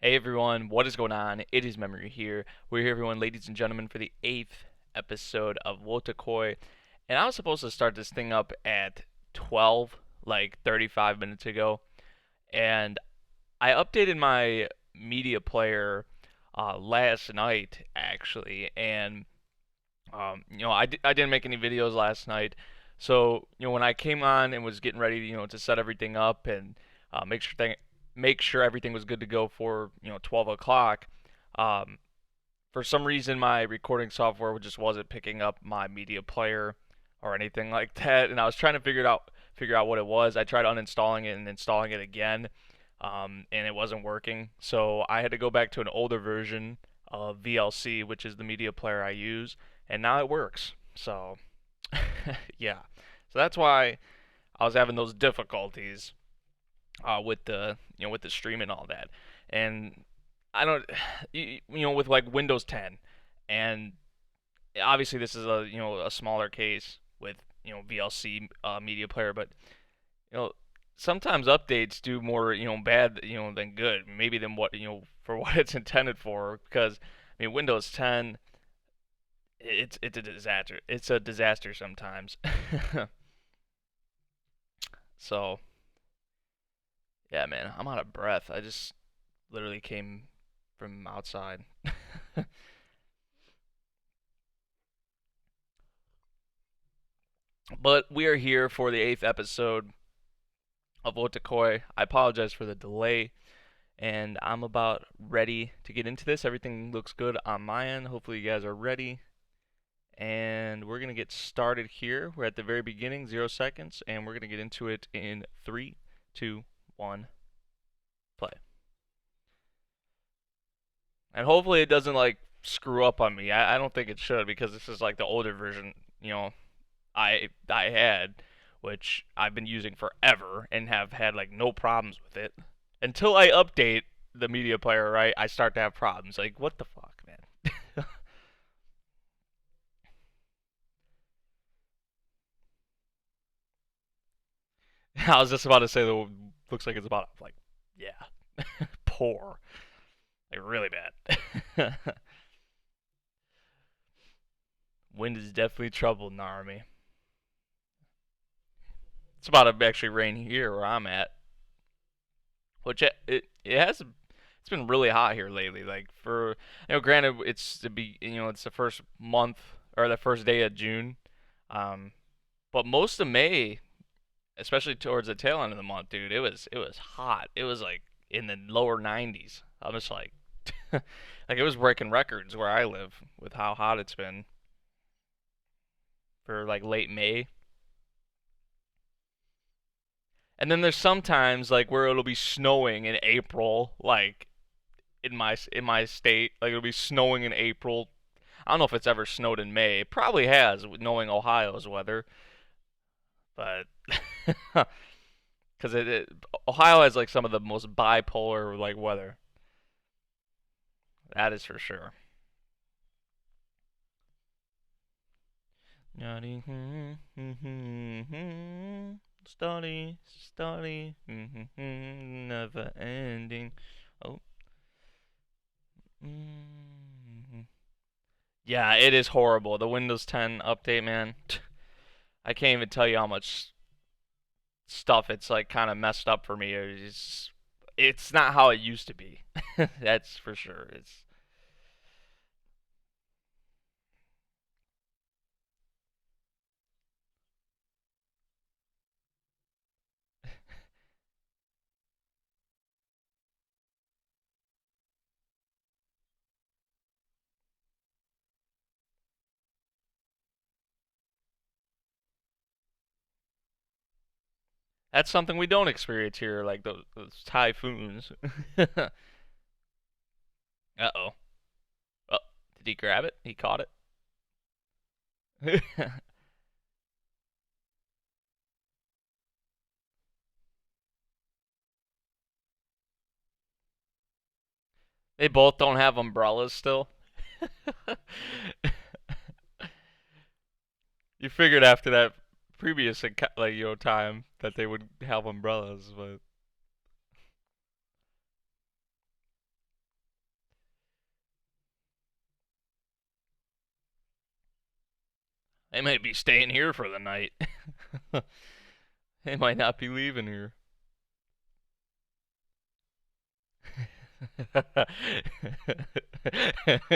Hey everyone, what is going on? It is Memory here. We're here, everyone, ladies and gentlemen, for the 8th episode of Wotaku. And I was supposed to start this thing up at 12, like 35 minutes ago. And I updated my media player last night, actually. And, I didn't make any videos last night. So, when I came on and was getting ready, to set everything up and make sure everything was good to go for 12 o'clock. Um, for some reason, my recording software just wasn't picking up my media player or anything like that, and I was trying to figure out what it was. I tried uninstalling it and installing it again, and it wasn't working. So I had to go back to an older version of VLC, which is the media player I use, and now it works. So yeah, so that's why I was having those difficulties with the with the stream and all that. And I don't with like Windows 10, and obviously this is a smaller case with VLC media player, but you know sometimes updates do more bad than good, maybe than what for what it's intended for. Because I mean Windows 10, it's a disaster. It's a disaster sometimes. So yeah, man, I'm out of breath. I just literally came from outside. But we are here for the 8th episode of Otakoi. I apologize for the delay, and I'm about ready to get into this. Everything looks good on my end. Hopefully, you guys are ready. And we're going to get started here. We're at the very beginning, 0 seconds, and we're going to get into it in 3, 2, 1, play. And hopefully, it doesn't like screw up on me. I don't think it should, because this is like the older version, I had, which I've been using forever and have had like no problems with it until I update the media player. Right, I start to have problems. Like, what the fuck, man? I was just about to say that looks like it's about like, yeah, poor, like really bad. Wind is definitely trouble in the army. It's about to actually rain here where I'm at, which it has. It's been really hot here lately. Like for granted, it's the first month or the first day of June, um, but most of May, especially towards the tail end of the month, dude, it was hot. It was like in the lower 90s. I'm just like, like it was breaking records where I live with how hot it's been for like late May. And then there's sometimes like where it'll be snowing in April, like in my state. Like it'll be snowing in April. I don't know if it's ever snowed in May. It probably has, knowing Ohio's weather, but because Ohio has like some of the most bipolar like weather. That is for sure. Study, study, never ending. Oh. Yeah, it is horrible. The Windows 10 update, man. I can't even tell you how much stuff it's like kind of messed up for me. It's not how it used to be. That's for sure. It's that's something we don't experience here, like those typhoons. Uh-oh. Oh, did he grab it? He caught it. They both don't have umbrellas still. You figured after that previous like time that they would have umbrellas, but They might be staying here for the night. They might not be leaving here.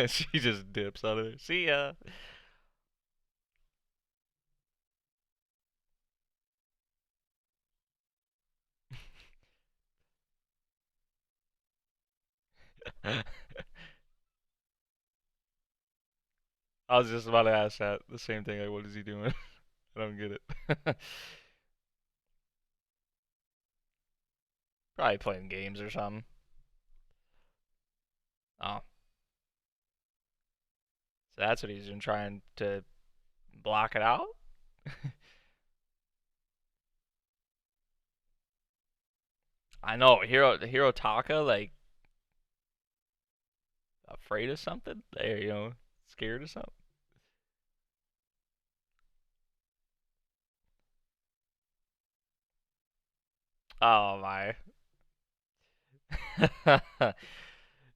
She just dips out of there. See ya. I was just about to ask that the same thing. Like, what is he doing? I don't get it. Probably playing games or something. Oh, so that's what he's been trying to block it out. I know, Hero Taka like afraid of something. There, scared of something. Oh my.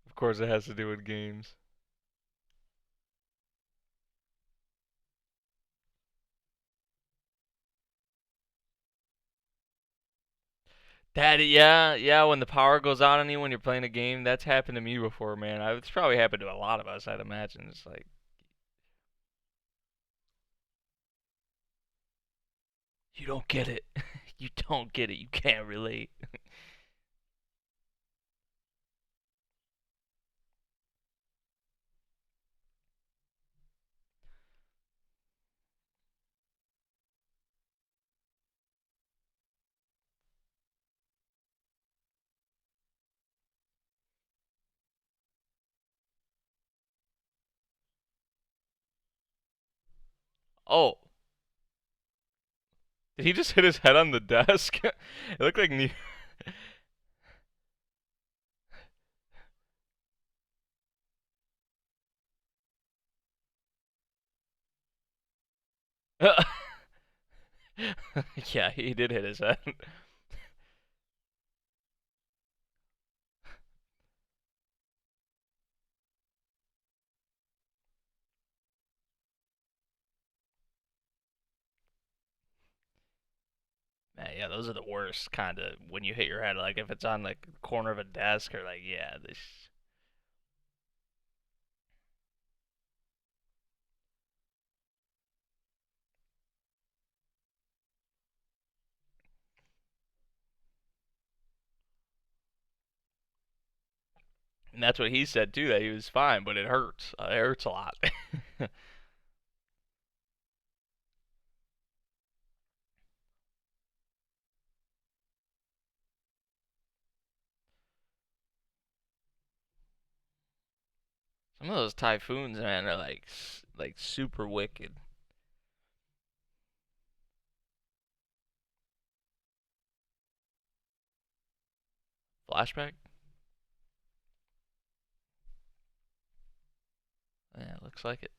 Of course, it has to do with games. That yeah, yeah. When the power goes out on you when you're playing a game, that's happened to me before, man. It's probably happened to a lot of us, I'd imagine. It's like you don't get it. You don't get it. You can't relate. Oh, did he just hit his head on the desk? It looked like yeah, he did hit his head. Man, yeah, those are the worst kind of when you hit your head. Like if it's on like the corner of a desk or like yeah, this. And that's what he said too. That he was fine, but it hurts. It hurts a lot. Some of those typhoons, man, are like super wicked. Flashback? Yeah, looks like it.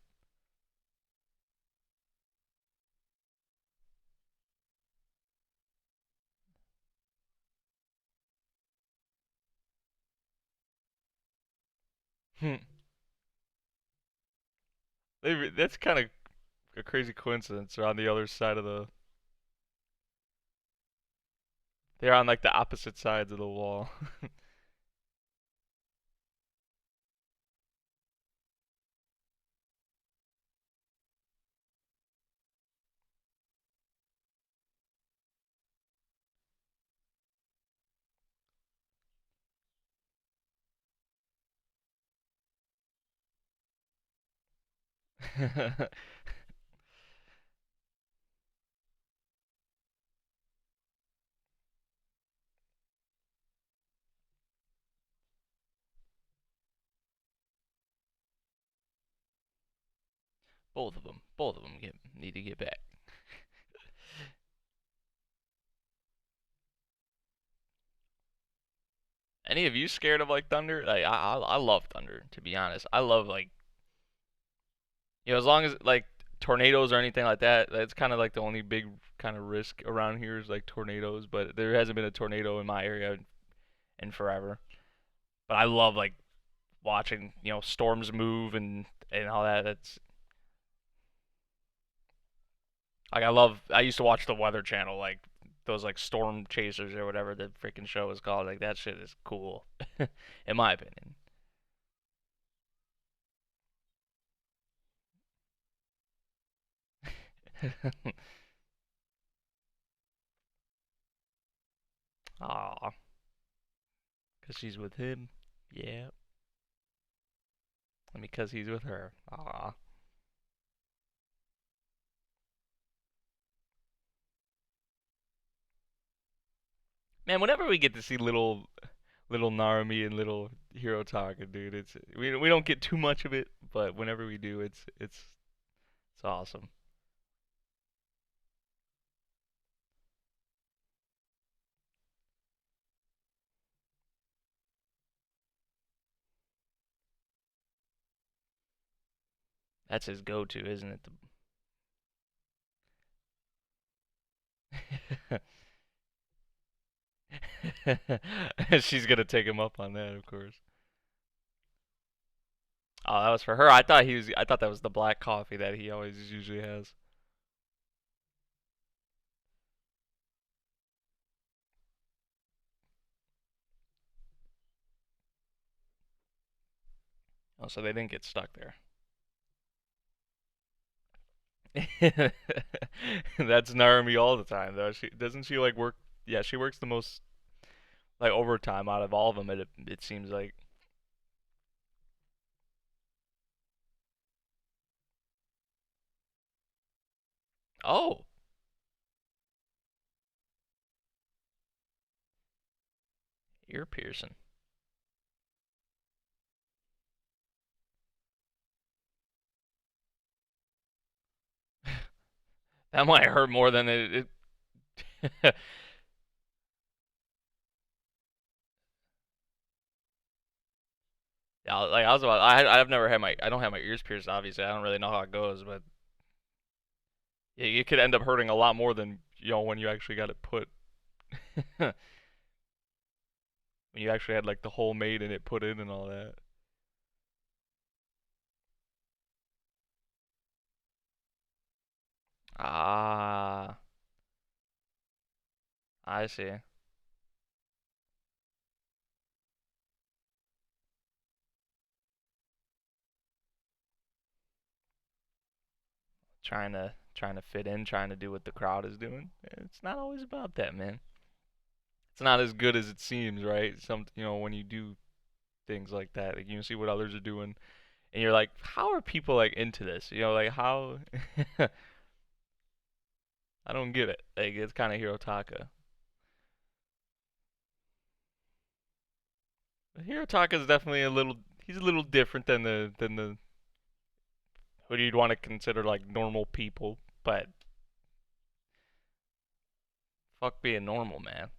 That's kind of a crazy coincidence. They're on the other side of the. They're on like the opposite sides of the wall. Both of them need to get back. Any of you scared of like thunder? Like I love thunder. To be honest, I love like as long as like tornadoes or anything like that. That's kind of like the only big kind of risk around here is like tornadoes. But there hasn't been a tornado in my area in forever. But I love like watching storms move and all that. That's Like I used to watch the Weather Channel, like those like Storm Chasers or whatever the freaking show is called. Like that shit is cool, in my opinion. Aw, cause she's with him. Yeah, I mean, cause he's with her. Aw, man. Whenever we get to see little Narumi and little Hirotaka, dude, we don't get too much of it, but whenever we do, it's awesome. That's his go-to, isn't it? She's gonna take him up on that, of course. Oh, that was for her. I thought that was the black coffee that he always usually has. Oh, so they didn't get stuck there. That's Narumi all the time, though. She doesn't she like work? Yeah, she works the most like overtime out of all of them. It seems like. Oh, ear piercing. That might hurt more than it. Yeah, like I was about. I've never had my. I don't have my ears pierced. Obviously, I don't really know how it goes, but yeah, it could end up hurting a lot more than when you actually got it put. When you actually had like the hole made and it put in and all that. Ah, I see. Trying to fit in, trying to do what the crowd is doing. It's not always about that, man. It's not as good as it seems, right? When you do things like that, like you see what others are doing, and you're like, how are people like into this? Like how? I don't get it. Like it's kind of Hirotaka. Hirotaka is definitely a little. He's a little different than the who you'd want to consider like normal people, but fuck being normal, man.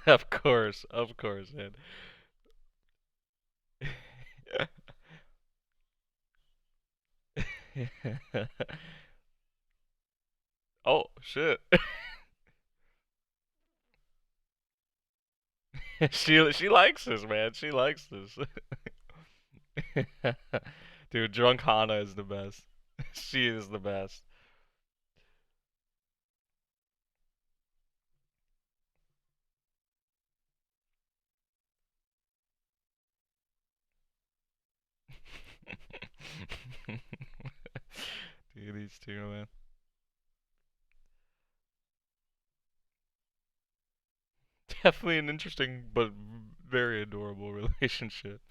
Of course, man. Oh shit. She likes this, man. She likes this. Dude, drunk Hana is the best. She is the best. Dude, these two, man. Definitely an interesting but very adorable relationship.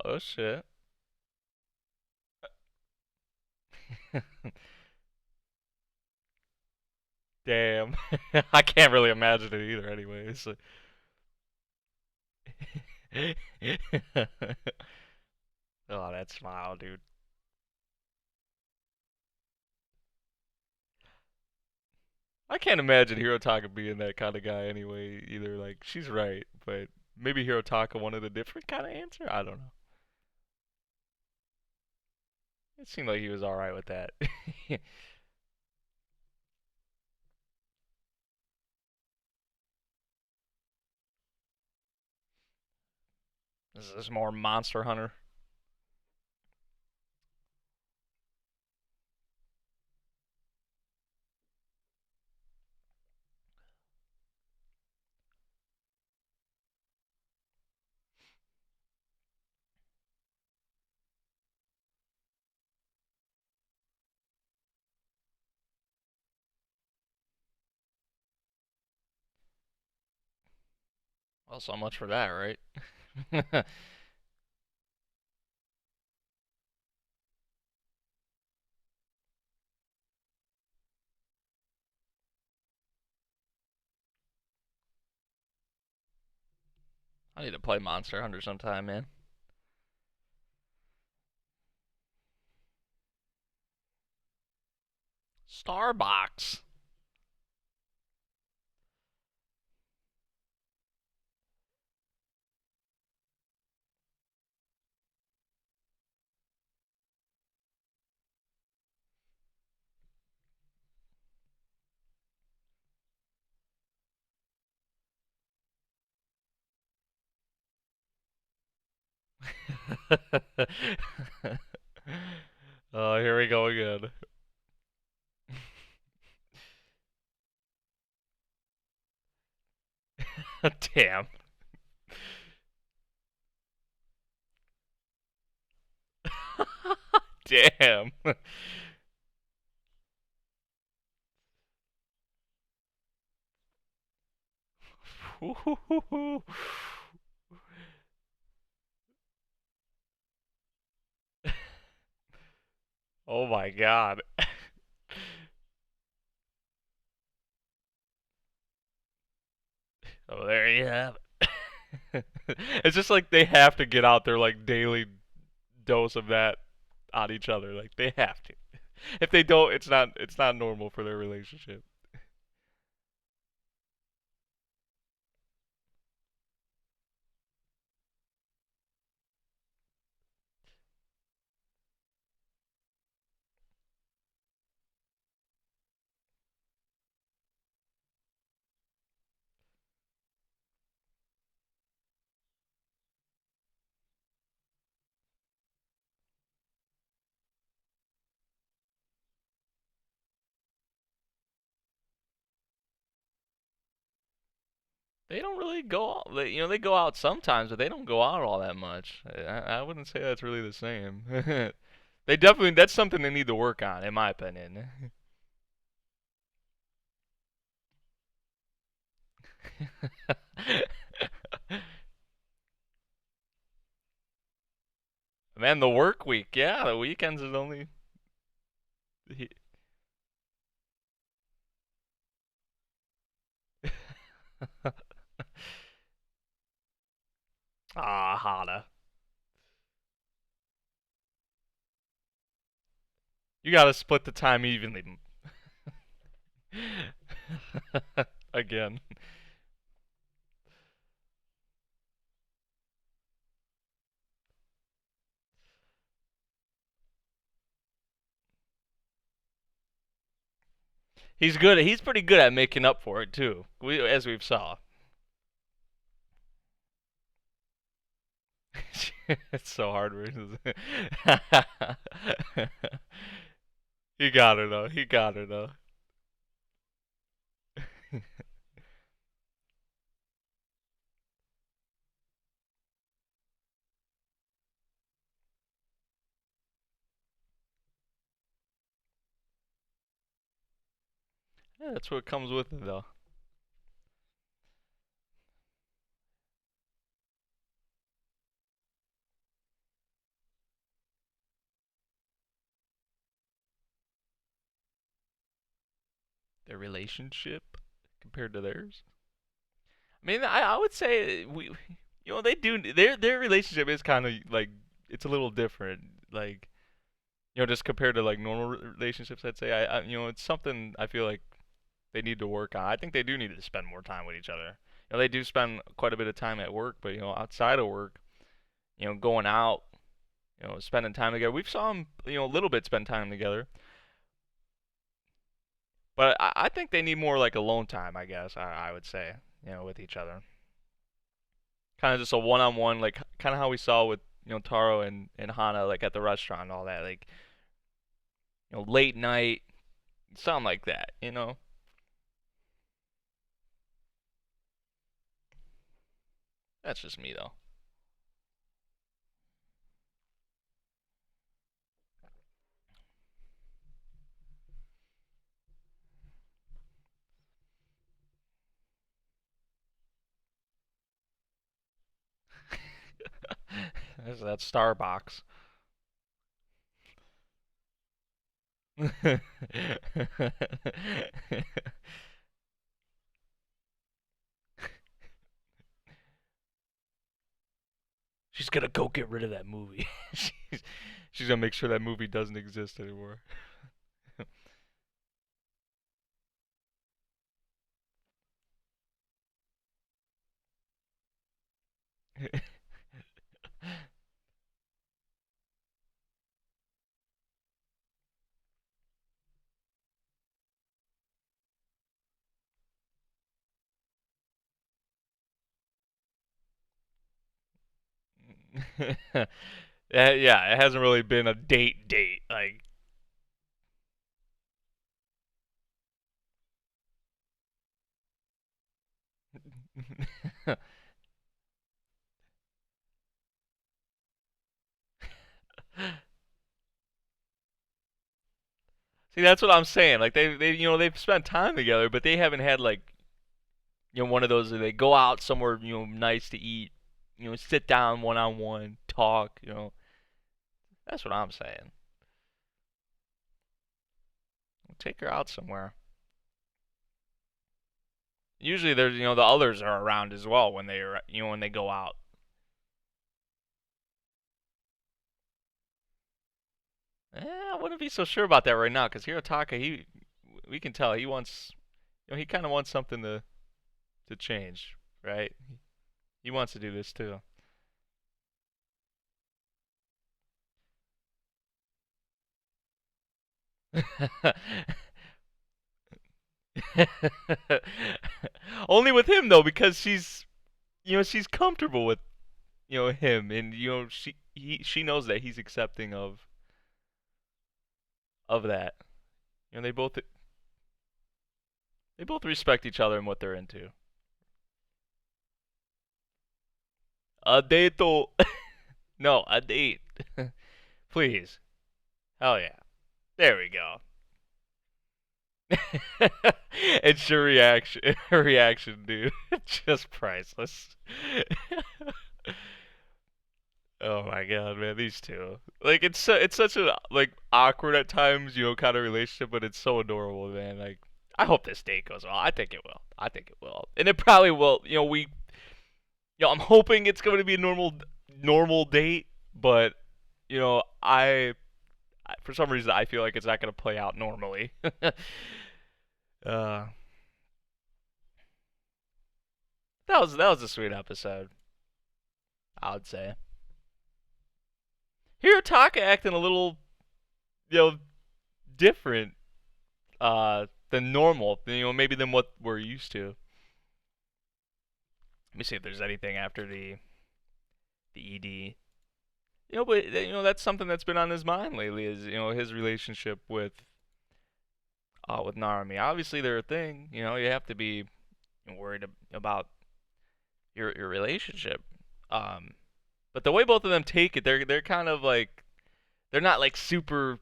Oh shit. Damn. I can't really imagine it either anyways. Oh, that smile, dude. I can't imagine Hirotaka being that kind of guy anyway either. Like she's right, but Maybe Hirotaka wanted a different kind of answer. I don't know. It seemed like he was all right with that. Is this more Monster Hunter? Well, so much for that, right? I need to play Monster Hunter sometime, man. Starbucks. Oh, here we go again. Damn. Damn. Oh my god. Oh, there you have it. It's just like they have to get out their like daily dose of that on each other. Like they have to. If they don't, it's not normal for their relationship. They don't really go out. They go out sometimes, but they don't go out all that much. I wouldn't say that's really the same. They definitely that's something they need to work on, in my opinion. Man, the work week, yeah, the weekends is only. Ah, Hana. You gotta split the time evenly. Again. He's good. He's pretty good at making up for it too. As we've saw. It's so hard. He got her though. He got her though. Yeah, that's what comes with it though. Their relationship compared to theirs. I mean, I would say they do their relationship is kind of like it's a little different. Like just compared to like normal relationships, I'd say it's something I feel like they need to work on. I think they do need to spend more time with each other. they do spend quite a bit of time at work, but outside of work, going out, spending time together. We've saw them, a little bit spend time together, but I think they need more like alone time. I guess I would say, with each other, kind of just a one-on-one, like kind of how we saw with Taro and Hana, like at the restaurant and all that, like late night, something like that. That's just me though. That's Starbucks. She's gonna go get rid of that movie. she's, she's gonna make sure that movie doesn't exist anymore. Yeah, it hasn't really been a date. Like, see, that's what I'm saying. Like they've spent time together, but they haven't had like one of those where they go out somewhere nice to eat, sit down one on one, talk. That's what I'm saying. Take her out somewhere. Usually there's the others are around as well when they are when they go out. I wouldn't be so sure about that right now because Hirotaka, we can tell he wants, he kind of wants something to change, right? He wants to do this too. Only with him though, because she's comfortable with him, and she knows that he's accepting of that. They both respect each other and what they're into. A date, no, a date, please. Hell yeah, there we go. It's your reaction, dude. Just priceless. Oh my god, man, these two. Like it's such a like awkward at times, kind of relationship, but it's so adorable, man. Like I hope this date goes well. I think it will. I think it will. And it probably will. I'm hoping it's going to be a normal date, but for some reason I feel like it's not going to play out normally. uh that was a sweet episode, I would say. Hirotaka acting a little, you know, different than normal, maybe than what we're used to. Let me see if there's anything after the ED. But that's something that's been on his mind lately is his relationship with Narumi. Obviously, they're a thing. You have to be worried about your relationship. Um, but the way both of them take it, they're kind of like they're not like super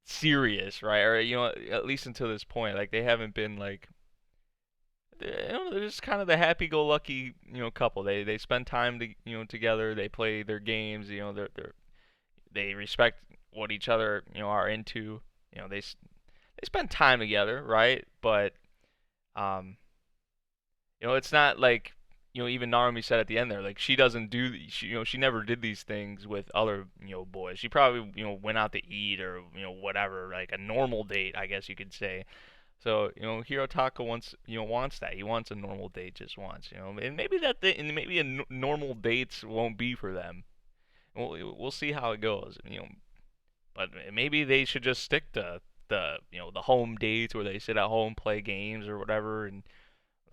serious, right? Or at least until this point, like they haven't been like they're just kind of the happy-go-lucky couple. They spend time together. They play their games. They respect what each other are into. They spend time together, right? But um, it's not like even Narumi said at the end there, like she doesn't do she never did these things with other boys. She probably went out to eat or whatever, like a normal date, I guess you could say. So, Hirotaka wants that. He wants a normal date just once, and maybe and maybe normal dates won't be for them. We'll see how it goes, but maybe they should just stick to the home dates where they sit at home, play games or whatever, and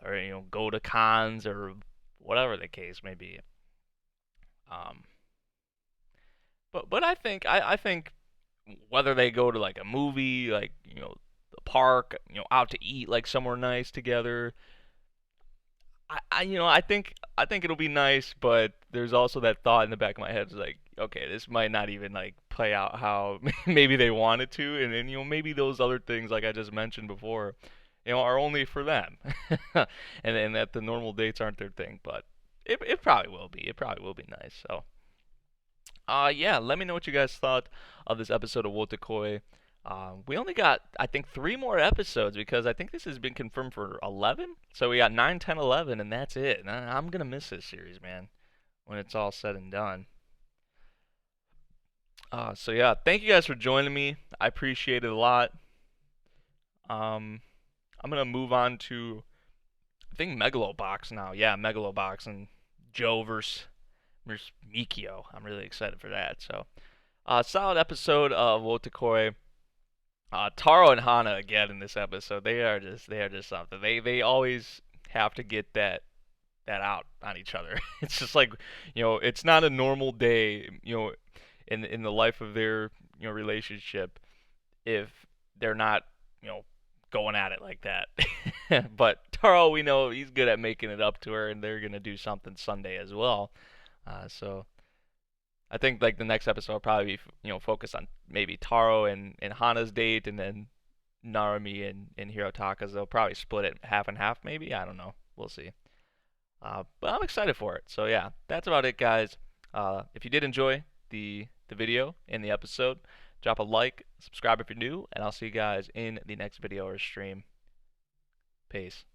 or go to cons or whatever the case may be. Um, but I think whether they go to like a movie, like the park, out to eat like somewhere nice together. I think it'll be nice, but there's also that thought in the back of my head is like, okay, this might not even like play out how maybe they want it to, and then maybe those other things like I just mentioned before, are only for them, and that the normal dates aren't their thing, but it probably will be. It probably will be nice. So, yeah, let me know what you guys thought of this episode of Wotakoi. We only got, I think, 3 more episodes because I think this has been confirmed for 11. So we got 9, 10, 11, and that's it. And I'm going to miss this series, man, when it's all said and done. So yeah, thank you guys for joining me. I appreciate it a lot. Um, I'm going to move on to, I think, Megalobox now. Yeah, Megalobox and Joe versus Mikio. I'm really excited for that. So, solid episode of Wotakoi. Taro and Hana again in this episode. They are just something. They always have to get that out on each other. It's just like it's not a normal day in the life of their relationship if they're not you know going at it like that. But Taro, we know he's good at making it up to her, and they're gonna do something Sunday as well. So I think like the next episode will probably be focused on maybe Taro and Hana's date, and then Narumi and Hirotaka's. They'll probably split it half and half, maybe. I don't know. We'll see. But I'm excited for it. So yeah, that's about it, guys. If you did enjoy the video and the episode, drop a like, subscribe if you're new, and I'll see you guys in the next video or stream. Peace.